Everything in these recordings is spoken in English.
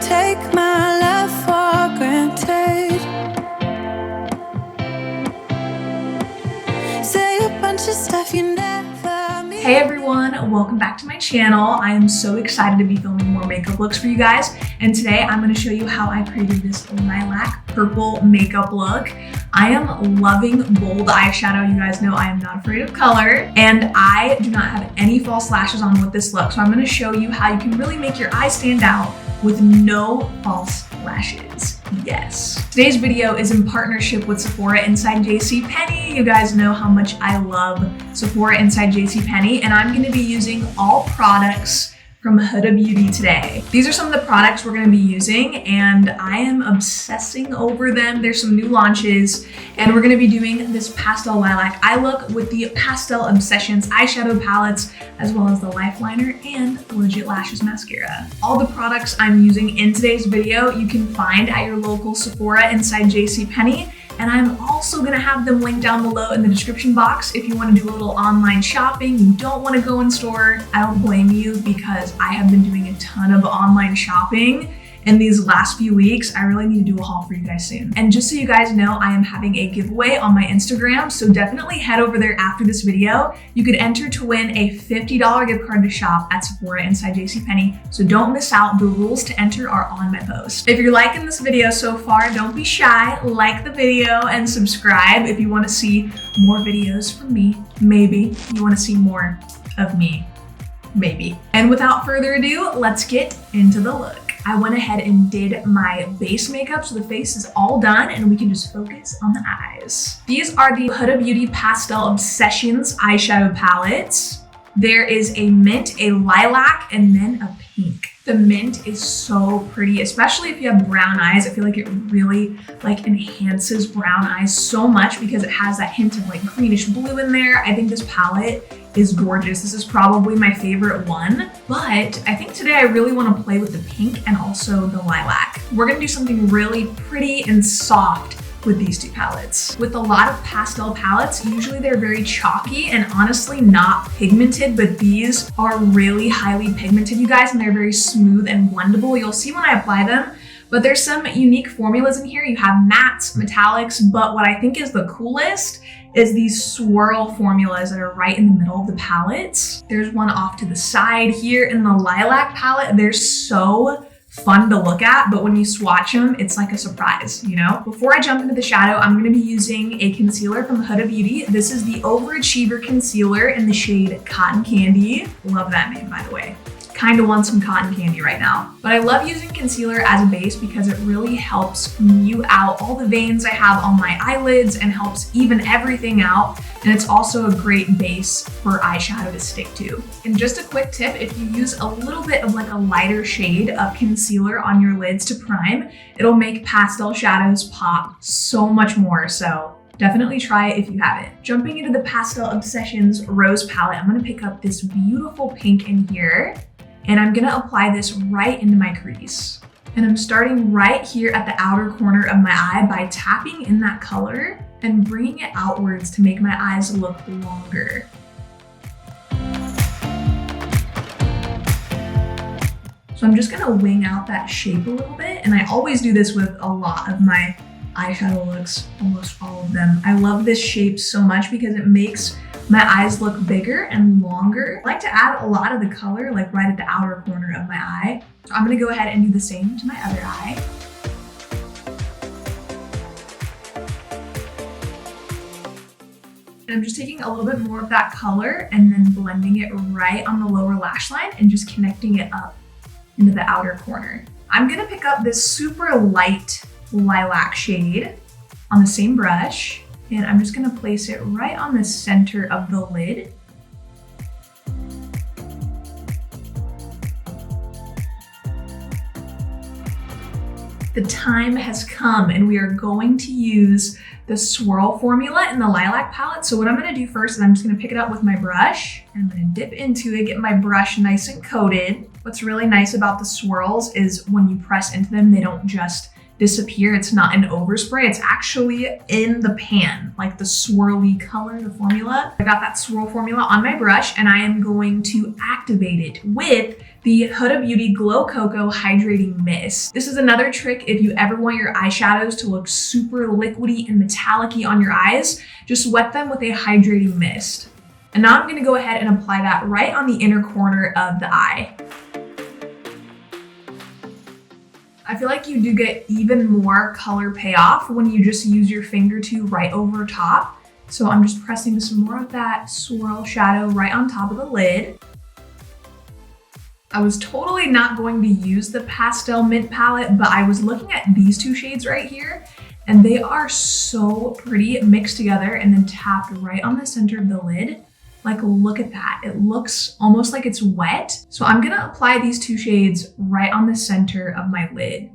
take my love for granted. Say a bunch of stuff you never mean. Hey everyone, welcome back to my channel. I am so excited to be filming more makeup looks for you guys. And today I'm going to show you how I created this lilac purple makeup look. I am loving bold eyeshadow. You guys know I am not afraid of color, and I do not have any false lashes on with this look. So I'm going to show you how you can really make your eyes stand out with no false lashes. Yes. Today's video is in partnership with Sephora inside JCPenney. You guys know how much I love Sephora inside JCPenney, and I'm going to be using all products from Huda Beauty today. These are some of the products we're going to be using, and I am obsessing over them. There's some new launches, and we're going to be doing this pastel lilac eye look with the Pastel Obsessions eyeshadow palettes, as well as the Lifeliner and Legit Lashes mascara. All the products I'm using in today's video you can find at your local Sephora inside JCPenney. And I'm also gonna have them linked down below in the description box if you wanna do a little online shopping, you don't wanna go in store. I don't blame you, because I have been doing a ton of online shopping in these last few weeks. I really need to do a haul for you guys soon. And just so you guys know, I am having a giveaway on my Instagram, so definitely head over there after this video. You could enter to win a $50 gift card to shop at Sephora inside JCPenney, so don't miss out. The rules to enter are on my post. If you're liking this video so far, don't be shy, like the video and subscribe if you want to see more videos from me. Maybe you want to see more of me, maybe. And without further ado, let's get into the look. I went ahead and did my base makeup, so the face is all done and we can just focus on the eyes. These are the Huda Beauty Pastel Obsessions eyeshadow palettes. There is a mint, a lilac, and then a pink. The mint is so pretty, especially if you have brown eyes. I feel like it really enhances brown eyes so much because it has that hint of like greenish blue in there. I think this palette is gorgeous. This is probably my favorite one, but I think today I really want to play with the pink and also the lilac. We're gonna do something really pretty and soft with these two palettes. With a lot of pastel palettes, usually they're very chalky and honestly not pigmented, but these are really highly pigmented, you guys, and they're very smooth and blendable. You'll see when I apply them, but there's some unique formulas in here. You have mattes, metallics, but what I think is the coolest is these swirl formulas that are right in the middle of the palettes. There's one off to the side here in the lilac palette. They're so fun to look at, but when you swatch them, it's like a surprise, you know? Before I jump into the shadow, I'm gonna be using a concealer from Huda Beauty. This is the Overachiever Concealer in the shade Cotton Candy. Love that name, by the way. Kind of want some cotton candy right now. But I love using concealer as a base because it really helps mute out all the veins I have on my eyelids and helps even everything out. And it's also a great base for eyeshadow to stick to. And just a quick tip, if you use a little bit of like a lighter shade of concealer on your lids to prime, it'll make pastel shadows pop so much more. So definitely try it if you haven't. Jumping into the Pastel Obsessions Rose palette, I'm gonna pick up this beautiful pink in here, and I'm gonna apply this right into my crease. And I'm starting right here at the outer corner of my eye by tapping in that color and bringing it outwards to make my eyes look longer. So I'm just gonna wing out that shape a little bit, and I always do this with a lot of my eyeshadow looks, almost all of them. I love this shape so much because it makes my eyes look bigger and longer. I like to add a lot of the color like right at the outer corner of my eye. So I'm gonna go ahead and do the same to my other eye. And I'm just taking a little bit more of that color and then blending it right on the lower lash line and just connecting it up into the outer corner. I'm gonna pick up this super light lilac shade on the same brush, and I'm just gonna place it right on the center of the lid. The time has come and we are going to use the swirl formula in the lilac palette. So what I'm gonna do first is I'm just gonna pick it up with my brush and I'm gonna dip into it, get my brush nice and coated. What's really nice about the swirls is when you press into them, they don't just disappear. It's not an overspray. It's actually in the pan, like the swirly color, the formula. I got that swirl formula on my brush and I am going to activate it with the Huda Beauty Glow Cocoa Hydrating Mist. This is another trick if you ever want your eyeshadows to look super liquidy and metallic-y on your eyes, just wet them with a hydrating mist. And now I'm gonna go ahead and apply that right on the inner corner of the eye. I feel like you do get even more color payoff when you just use your finger to right over top. So I'm just pressing some more of that swirl shadow right on top of the lid. I was totally not going to use the Pastel Mint palette, but I was looking at these two shades right here, and they are so pretty mixed together and then tapped right on the center of the lid. Like, look at that. It looks almost like it's wet. So I'm gonna apply these two shades right on the center of my lid.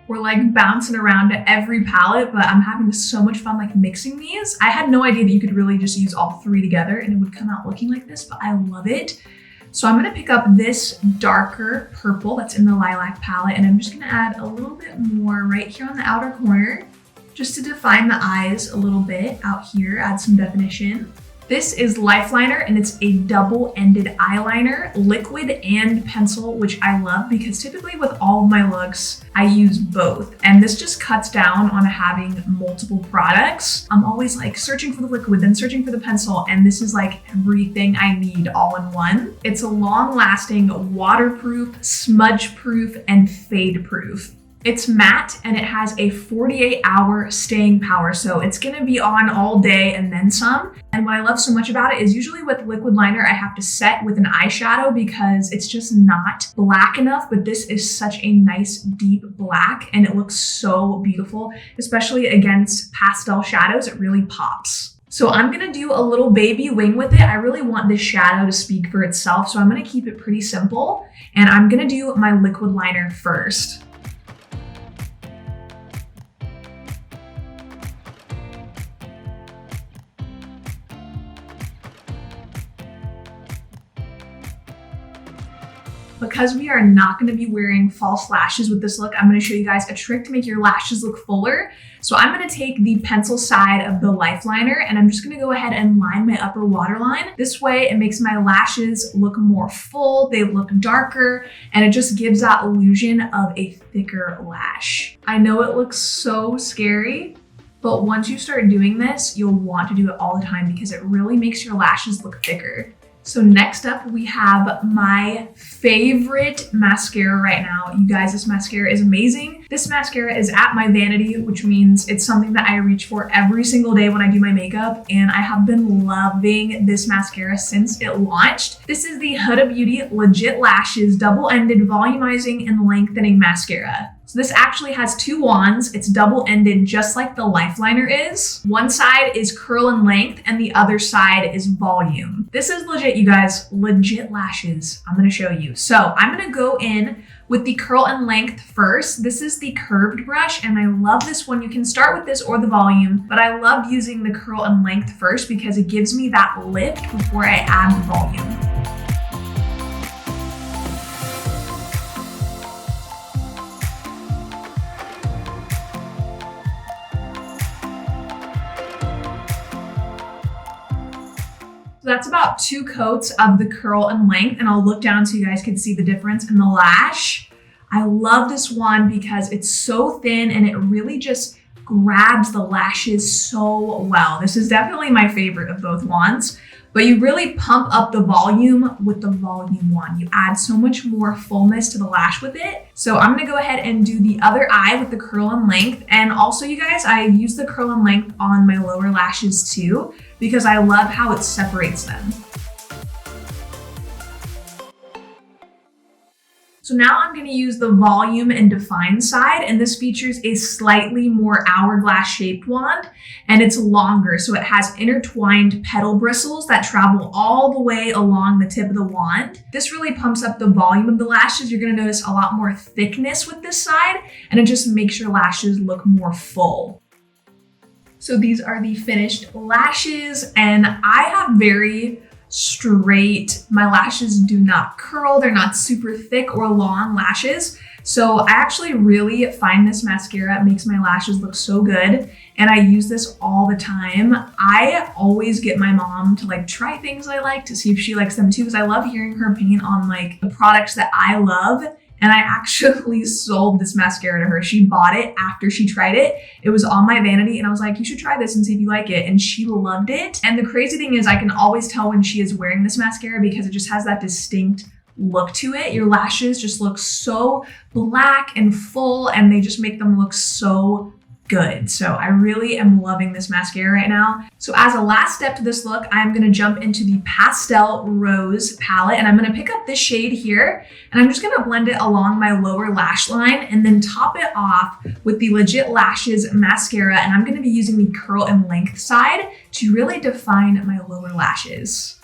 We're like bouncing around to every palette, but I'm having so much fun like mixing these. I had no idea that you could really just use all three together and it would come out looking like this, but I love it. So I'm gonna pick up this darker purple that's in the lilac palette, and I'm just gonna add a little bit more right here on the outer corner, just to define the eyes a little bit out here, add some definition. This is Lifeliner, and it's a double-ended eyeliner, liquid and pencil, which I love because typically with all of my looks, I use both. And this just cuts down on having multiple products. I'm always like searching for the liquid, then searching for the pencil, and this is like everything I need all in one. It's a long-lasting, waterproof, smudge-proof, and fade-proof. It's matte and it has a 48-hour staying power, so it's gonna be on all day and then some. And what I love so much about it is usually with liquid liner, I have to set with an eyeshadow because it's just not black enough, but this is such a nice deep black and it looks so beautiful, especially against pastel shadows. It really pops. So I'm gonna do a little baby wing with it. I really want this shadow to speak for itself, so I'm gonna keep it pretty simple. And I'm gonna do my liquid liner first. Because we are not going to be wearing false lashes with this look, I'm going to show you guys a trick to make your lashes look fuller. So I'm going to take the pencil side of the Lifeliner and I'm just going to go ahead and line my upper waterline. This way it makes my lashes look more full, they look darker, and it just gives that illusion of a thicker lash. I know it looks so scary, but once you start doing this, you'll want to do it all the time because it really makes your lashes look thicker. So next up, we have my favorite mascara right now. You guys, this mascara is amazing. This mascara is at my vanity, which means it's something that I reach for every single day when I do my makeup, and I have been loving this mascara since it launched. This is the Huda Beauty Legit Lashes Double-Ended Volumizing and Lengthening Mascara. So this actually has two wands. It's double-ended just like the Lifeliner is. One side is curl and length and the other side is volume. This is legit, you guys, legit lashes. I'm gonna show you. So I'm gonna go in with the curl and length first. This is the curved brush and I love this one. You can start with this or the volume, but I love using the curl and length first because it gives me that lift before I add the volume. So that's about 2 coats of the curl and length, and I'll look down so you guys can see the difference in the lash. I love this one because it's so thin and it really just grabs the lashes so well. This is definitely my favorite of both wands, but you really pump up the volume with the volume one. You add so much more fullness to the lash with it. So I'm gonna go ahead and do the other eye with the curl and length. And also, you guys, I use the curl and length on my lower lashes too, because I love how it separates them. So now I'm going to use the volume and define side, and this features a slightly more hourglass shaped wand, and it's longer, so it has intertwined petal bristles that travel all the way along the tip of the wand. This really pumps up the volume of the lashes. You're going to notice a lot more thickness with this side, and it just makes your lashes look more full. So these are the finished lashes, and I have very straight. My lashes do not curl. They're not super thick or long lashes. So I actually really find this mascara makes my lashes look so good, and I use this all the time. I always get my mom to like try things I like to see if she likes them too, because I love hearing her opinion on like the products that I love. And I actually sold this mascara to her. She bought it after she tried it. It was on my vanity and I was like, you should try this and see if you like it. And she loved it. And the crazy thing is I can always tell when she is wearing this mascara because it just has that distinct look to it. Your lashes just look so black and full and they just make them look so good. So I really am loving this mascara right now. So as a last step to this look, I'm going to jump into the Pastel Rose palette, and I'm going to pick up this shade here and I'm just going to blend it along my lower lash line and then top it off with the Legit Lashes mascara. And I'm going to be using the curl and length side to really define my lower lashes.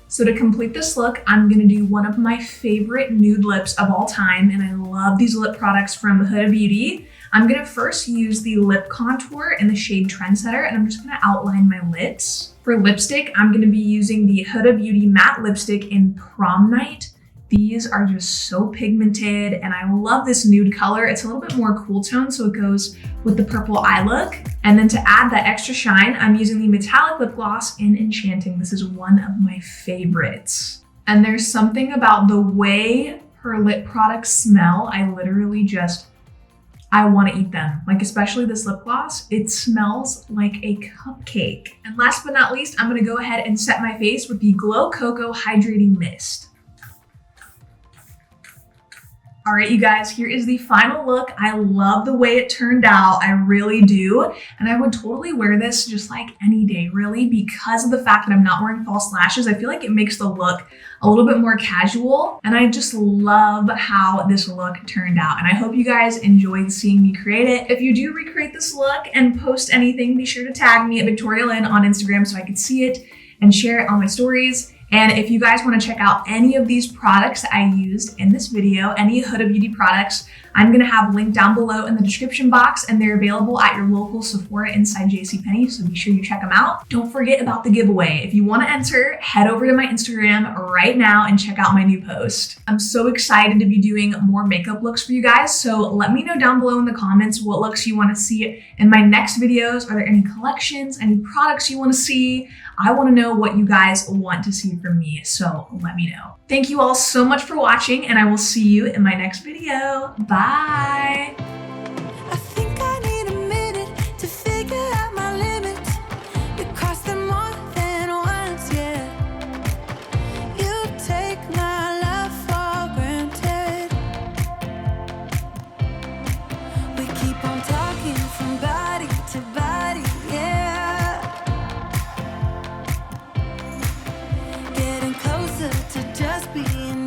So to complete this look, I'm gonna do one of my favorite nude lips of all time, and I love these lip products from Huda Beauty. I'm gonna first use the lip contour in the shade Trendsetter, and I'm just gonna outline my lips. For lipstick, I'm gonna be using the Huda Beauty matte lipstick in Prom Night. These are just so pigmented, and I love this nude color. It's a little bit more cool tone, so it goes with the purple eye look. And then to add that extra shine, I'm using the metallic lip gloss in Enchanting. This is one of my favorites. And there's something about the way her lip products smell. I literally I want to eat them. Like especially this lip gloss, it smells like a cupcake. And last but not least, I'm gonna go ahead and set my face with the Glow Cocoa Hydrating Mist. All right, you guys, here is the final look. I love the way it turned out. I really do. And I would totally wear this just like any day, really, because of the fact that I'm not wearing false lashes. I feel like it makes the look a little bit more casual. And I just love how this look turned out. And I hope you guys enjoyed seeing me create it. If you do recreate this look and post anything, be sure to tag me at victorialyn on Instagram so I can see it and share it on my stories. And if you guys want to check out any of these products that I used in this video, any Huda Beauty products, I'm going to have linked down below in the description box, and they're available at your local Sephora inside JCPenney, so be sure you check them out. Don't forget about the giveaway. If you want to enter, head over to my Instagram right now and check out my new post. I'm so excited to be doing more makeup looks for you guys, so let me know down below in the comments what looks you want to see in my next videos. Are there any collections, any products you want to see? I want to know what you guys want to see from me, so let me know. Thank you all so much for watching, and I will see you in my next video. Bye! I think I need a minute to figure out my limits. You cross them more than once, yeah. You take my love for granted. We keep on talking from body to body, yeah. Getting closer to just being